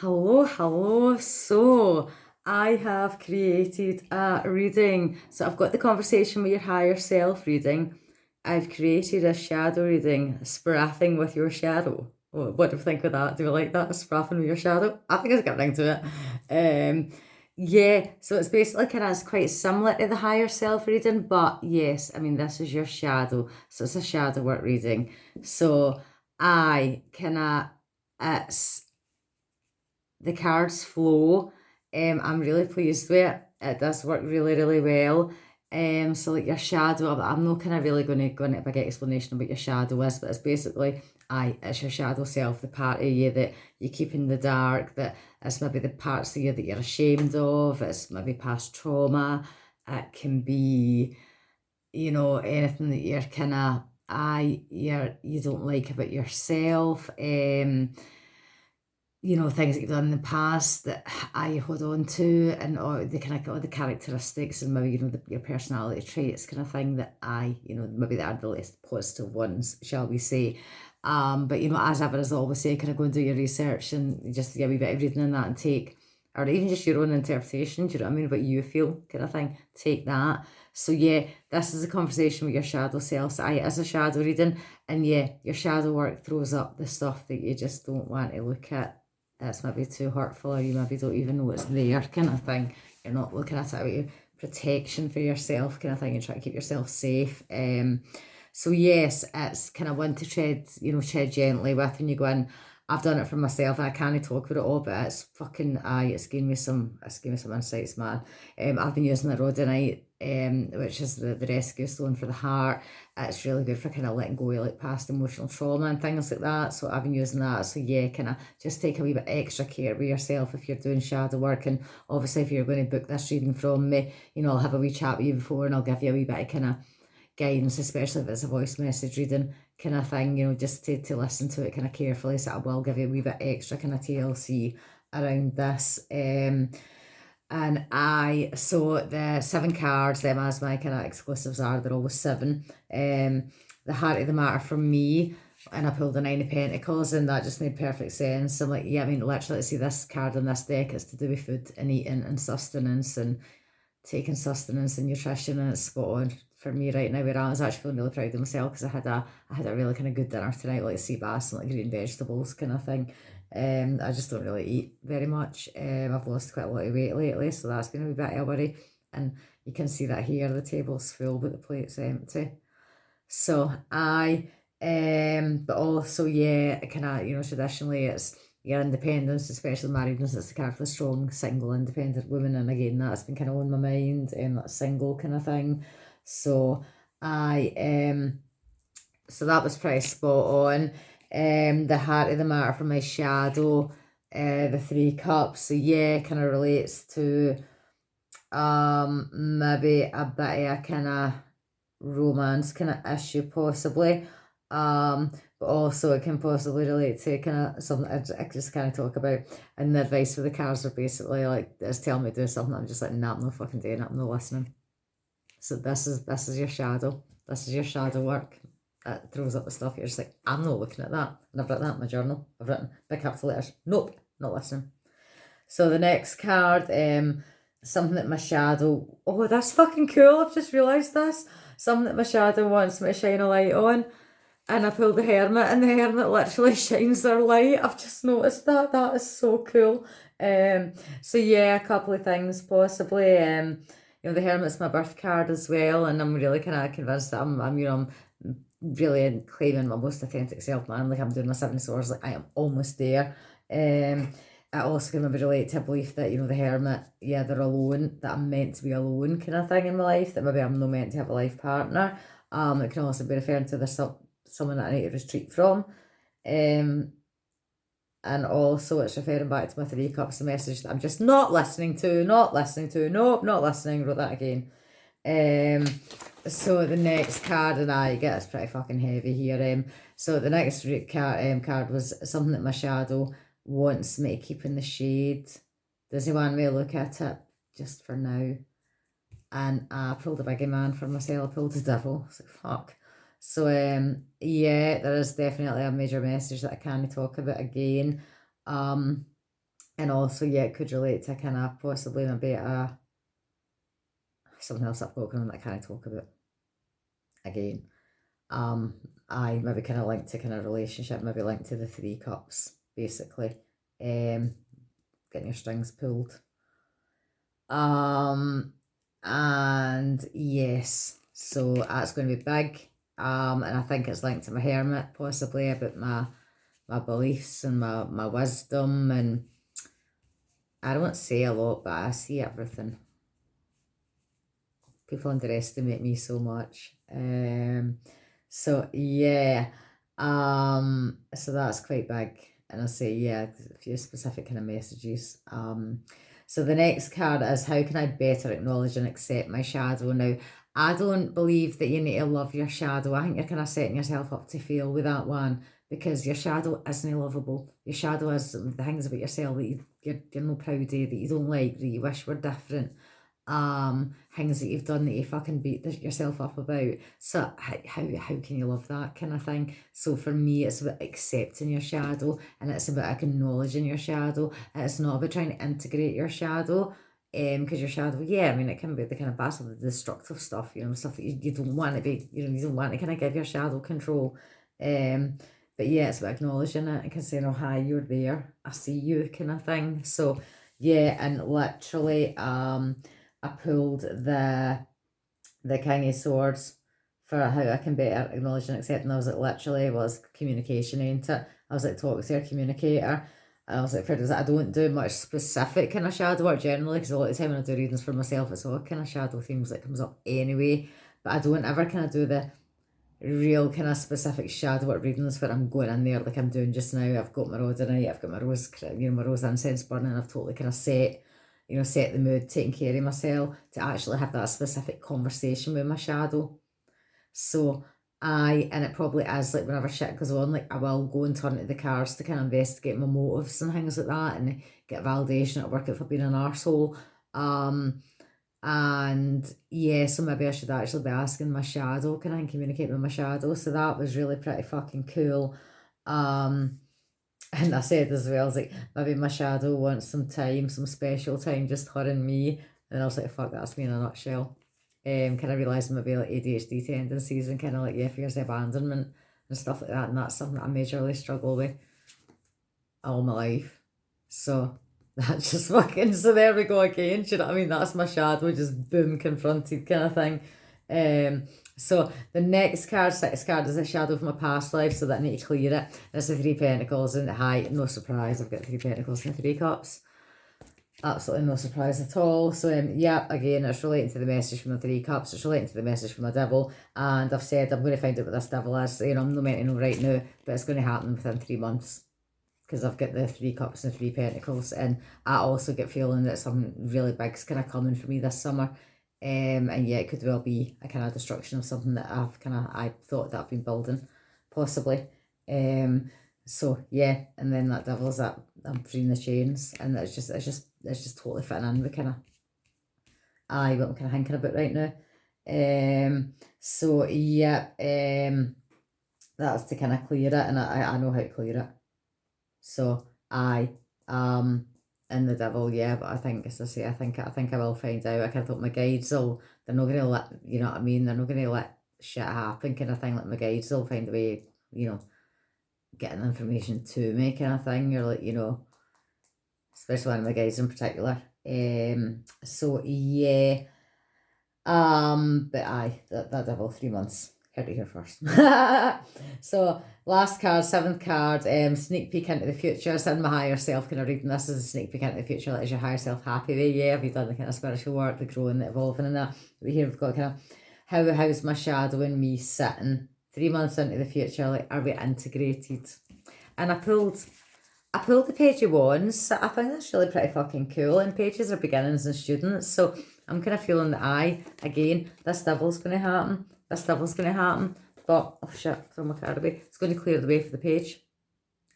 Hello. So I have created a reading. So I've got the conversation with your higher self reading. I've created a shadow reading, Spraffing with your shadow. What do you think of that? Do you like that? Spraffing with your shadow? I think it's got a ring to it. Yeah, so it's basically kind of quite similar to the higher self reading, but yes, I mean, this is your shadow. So it's a shadow work reading. So I kind of, it's the cards flow. I'm really pleased with it. It does work really well. So like your shadow, I'm not kind of really going to go into a big explanation about your shadow is, but it's basically, it's your shadow self, the part of you that you keep in the dark, that it's maybe the parts of you that you're ashamed of, it's maybe past trauma, it can be, anything that you're kind of, you don't like about yourself. Things that you've done in the past that I hold on to, and or the kind of all the characteristics and maybe your personality traits kind of thing that maybe they are the less positive ones, shall we say. But as ever, as I always say, kind of go and do your research and just get a wee bit of reading in that and take, or even just your own interpretation, do you know what I mean, what you feel kind of thing, take that. So yeah, this is a conversation with your shadow self. So it is a shadow reading, and yeah, your shadow work throws up the stuff that you just don't want to look at. It's maybe too hurtful, or you maybe don't even know it's there kind of thing. You're not looking at it out of protection for yourself kind of thing and try to keep yourself safe. So yes, it's kind of one to tread gently with when you go in. I've done it for myself and I can't talk about it all, but it's fucking it's given me some insights, man. I've been using it rhodonite, which is the rescue stone for the heart. It's really good for kind of letting go of like past emotional trauma and things like that. So I've been using that. So yeah, kind of just take a wee bit extra care with yourself if you're doing shadow work. And obviously if you're going to book this reading from me, I'll have a wee chat with you before and I'll give you a wee bit of kind of guidance, especially if it's a voice message reading kind of thing, just to listen to it kind of carefully. So I will give you a wee bit extra kind of TLC around this. So the 7 cards, them as my kind of exclusives are, they're always 7. The heart of the matter for me, and I pulled the 9 of Pentacles, and that just made perfect sense. I'm like, yeah, I mean, literally, see this card in this deck, it's to do with food and eating and sustenance and taking sustenance and nutrition, and it's spot on for me right now. Where I was actually feeling really proud of myself because I had a really kind of good dinner tonight, like sea bass and like green vegetables kind of thing. I just don't really eat very much. I've lost quite a lot of weight lately, so that's been a wee bit of a worry. And you can see that here, the table's full, but the plate's empty. So but also yeah, kind of traditionally it's your independence, especially marriedness. It's the card for the strong, single, independent woman, and again that's been kind of on my mind, that single kind of thing. So so that was pretty spot on. The heart of the matter for my shadow, the 3 cups. So yeah, kind of relates to maybe a bit of a kind of romance kind of issue possibly. But also it can possibly relate to kind of something I just kind of talk about. And the advice for the cards are basically like, it's telling me to do something. I'm just like, nah, I'm not fucking doing it. I'm not listening. So this is your shadow. This is your shadow work. That throws up the stuff. You're just like, I'm not looking at that. And I've written that in my journal. I've written big capital letters. Nope, not listening. So the next card, something that my shadow, oh, that's fucking cool. I've just realised this. Something that my shadow wants me to shine a light on. And I pulled the Hermit, and the Hermit literally shines their light. I've just noticed that. That is so cool. So yeah, a couple of things possibly. The Hermit's my birth card as well, and I'm really kind of convinced that I'm really claiming my most authentic self, man. Like I'm doing my 7 swords, like I am almost there. I also can maybe relate to a belief that, the Hermit, yeah, they're alone, that I'm meant to be alone kind of thing in my life, that maybe I'm not meant to have a life partner. It can also be referring to someone that I need to retreat from. And also it's referring back to my 3 cups, a message that I'm just not listening to, nope, not listening, wrote that again. So the next card, and I get it's pretty fucking heavy here. So the next card was something that my shadow wants me to keep in the shade. Does he want me to look at it just for now? And I pulled a biggie man for myself. I pulled the devil. So fuck. So yeah, there is definitely a major message that I can't talk about again. And also, yeah, it could relate to kind of possibly maybe something else I've got going on that I can't talk about again. I maybe kind of linked to kind of relationship, maybe linked to the 3 cups, basically. Getting your strings pulled. And yes, so that's going to be big. And I think it's linked to my hermit, possibly, about my beliefs and my wisdom. And I don't say a lot, but I see everything. People underestimate me so much. So yeah, so that's quite big. And I say, yeah, a few specific kind of messages. So the next card is, how can I better acknowledge and accept my shadow? Now, I don't believe that you need to love your shadow. I think you're kind of setting yourself up to fail with that one, because your shadow isn't lovable. Your shadow is the things about yourself that you're not proud of, that you don't like, that you wish were different. Things that you've done that you fucking beat yourself up about. So how can you love that kind of thing? So for me, it's about accepting your shadow, and it's about acknowledging your shadow. And it's not about trying to integrate your shadow. Because your shadow, yeah, I mean, it can be the kind of bastard, the destructive stuff, stuff that you don't want to be, you don't want to kind of give your shadow control. But yeah, it's about acknowledging it and saying, oh, hi, you're there, I see you, kind of thing. So yeah, and literally, I pulled the King of Swords for how I can better acknowledge and accept. And I was like, literally, was communication, ain't it? I was like, talk to your communicator. And I was like, I don't do much specific kind of shadow work generally, because a lot of the time when I do readings for myself, it's all kind of shadow themes that comes up anyway. But I don't ever kind of do the real kind of specific shadow work readings where I'm going in there like I'm doing just now. I've got my rhodonite, I've got my rose incense burning. I've totally kind of set the mood, taking care of myself, to actually have that specific conversation with my shadow. So and it probably is like, whenever shit goes on, like, I will go and turn to the cards to kind of investigate my motives and things like that, and get validation at work if I've been an arsehole. And yeah, so maybe I should actually be asking my shadow, can I communicate with my shadow? So that was really pretty fucking cool. And I said as well, I was like, maybe my shadow wants some time, some special time, just her and me. And I was like, fuck, that's me in a nutshell. Kind of realising maybe like ADHD tendencies and kind of like, yeah, fears of abandonment and stuff like that. And that's something that I majorly struggle with all my life. So that's just fucking, so there we go again. Do you know what I mean? That's my shadow, just boom, confronted kind of thing. So the next card, 6th card, is a shadow of my past life, so that I need to clear it. And it's the 3 Pentacles, and hi, no surprise, I've got 3 Pentacles and 3 Cups. Absolutely no surprise at all. So yeah, again, it's relating to the message from the 3 Cups, it's relating to the message from the Devil, and I've said I'm going to find out what this Devil is. I'm not meant to know right now, but it's going to happen within 3 months. Because I've got the 3 Cups and 3 Pentacles, and I also get feeling that something really big's kind of coming for me this summer. And yeah, it could well be a kind of destruction of something that I thought that I've been building, possibly. So yeah, and then that Devil's that I'm freeing the chains, and it's just totally fitting in with kind of what I'm kind of thinking about right now. So yeah, that's to kind of clear it, and I know how to clear it. So and the Devil, yeah, but I think, as I say, I think I will find out. I kind of thought my guides they're not gonna let, you know what I mean, they're not gonna let shit happen kind of thing. Like, my guides will find a way, getting information to me kind of thing, or like, especially one of my guides in particular. So yeah. But that Devil, 3 months. Heard it here first. So last card, 7th card, sneak peek into the future. It's in my higher self kind of reading. This is a sneak peek into the future. Like, is your higher self happy with you? Have you done the kind of spiritual work, the growing, the evolving, and that? But here we've got kind of how's my shadow and me sitting 3 months into the future. Like, are we integrated? And I pulled the Page of Wands. I think that's really pretty fucking cool. And pages are beginnings and students. So I'm kind of feeling that again, this Devil's going to happen. This Devil's going to happen. But, oh shit, throw my card away. It's going to clear the way for the page.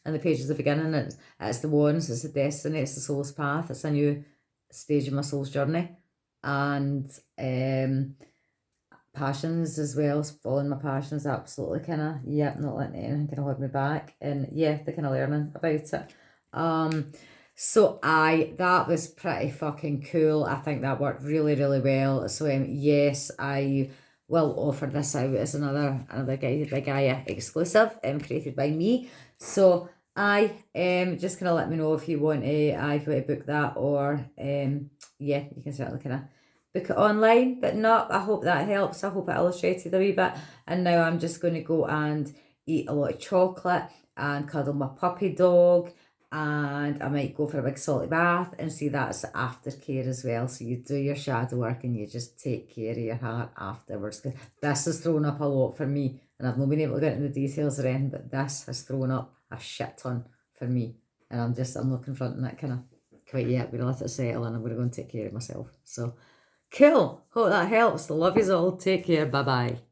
And the page is the beginning. It's the Wands, it's the destiny, it's the soul's path. It's a new stage of my soul's journey. And passions as well, following my passions, absolutely kind of, yeah, not letting anything kind of hold me back, and yeah, the kind of learning about it. So that was pretty fucking cool. I think that worked really, really well. So yes, I will offer this out as another Guided by Gaia exclusive, created by me. So I just kind of let me know if you want to book that, or yeah, you can certainly kind of book it online. But no, I hope that helps. I hope it illustrated a wee bit. And now I'm just going to go and eat a lot of chocolate and cuddle my puppy dog, and I might go for a big salty bath, and see that's aftercare as well. So you do your shadow work and you just take care of your heart afterwards. This has thrown up a lot for me, and I've not been able to get into the details or anything, but this has thrown up a shit ton for me, and I'm not confronting that kind of quite yet. I'm gonna let it settle, and I'm gonna go and take care of myself. So cool. Hope that helps. Love yous all. Take care. Bye bye.